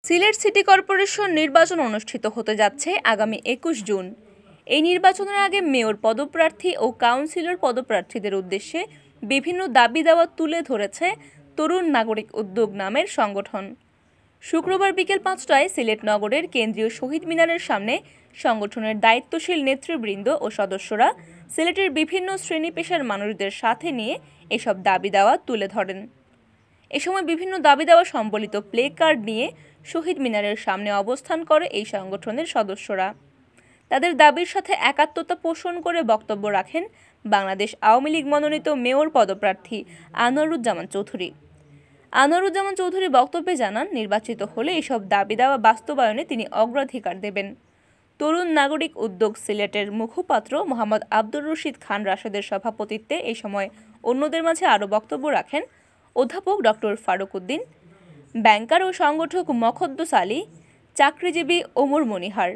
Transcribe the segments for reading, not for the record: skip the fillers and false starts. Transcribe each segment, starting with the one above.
Sylhet city corporation নির্বাচন অনুষ্ঠিত হতে যাচ্ছে আগামী ২১ জুন। এই নির্বাচনের আগে মেয়র পদপ্রার্থী ও কাউন্সিলর পদপ্রার্থীদের উদ্দেশ্যে বিভিন্ন দাবি দাওয়া তুলে ধরেছে তরুণ নাগরিক উদ্যোগ নামের সংগঠন। শুক্রবার বিকেল ৫টায় সিলেট নগরের কেন্দ্রীয় শহীদ মিনারের সামনে সংগঠনের দায়িত্বশীল নেতৃবৃন্দ ও সদস্যরা সিলেটের বিভিন্ন শ্রেণী পেশার মানুষদের সাথে নিয়ে এসব দাবি দাওয়া তুলে ধরেন। এ সময় বিভিন্ন দাবি দাওয়া সম্বলিত প্লে কার্ড নিয়ে শহীদ মিনারের সামনে অবস্থান করে এই সংগঠনের সদস্যরা। তাদের দাবির সাথে একাত্মতা পোষণ করে বক্তব্য রাখেন বাংলাদেশ আওয়ামী লীগ মনোনীত মেয়র পদপ্রার্থী আনোয়ারুজ্জামান চৌধুরী। আনোয়ারুজ্জামান চৌধুরী বক্তব্যে জানান, নির্বাচিত হলে এসব দাবি দাওয়া বাস্তবায়নে তিনি অগ্রাধিকার দেবেন। তরুণ নাগরিক উদ্যোগ সিলেটের মুখপাত্র মোহাম্মদ আব্দুর রশিদ খান রাশেদের সভাপতিত্বে এই সময় অন্যদের মাঝে আরও বক্তব্য রাখেন অধ্যাপক ডক্টর ফারুক উদ্দিন, ব্যাংকার ও সংগঠক মখদ্দুস আলী, চাকরিজীবী ওমর মনিহার।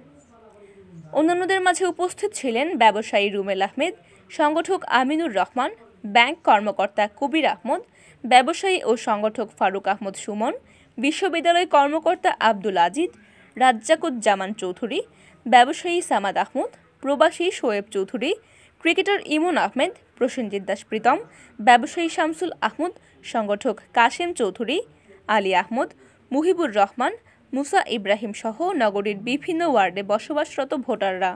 অন্যান্যদের মাঝে উপস্থিত ছিলেন ব্যবসায়ী রুমেল আহমেদ, সংগঠক আমিনুর রহমান, ব্যাংক কর্মকর্তা কবির আহমদ, ব্যবসায়ী ও সংগঠক ফারুক আহমদ সুমন, বিশ্ববিদ্যালয় কর্মকর্তা আব্দুল আজিজ, রাজ্জাকুজ্জামান চৌধুরী, ব্যবসায়ী সামাদ আহমদ, প্রবাসী শোয়েব চৌধুরী, ক্রিকেটার ইমন আহমেদ, প্রসেনজিৎ দাস প্রীতম, ব্যবসায়ী শামসুল আহমদ, সংগঠক কাশেম চৌধুরী, আলী আহমদ, মুহিবুর রহমান, মুসা ইব্রাহিম সহ নগরীর বিভিন্ন ওয়ার্ডে বসবাসরত ভোটাররা।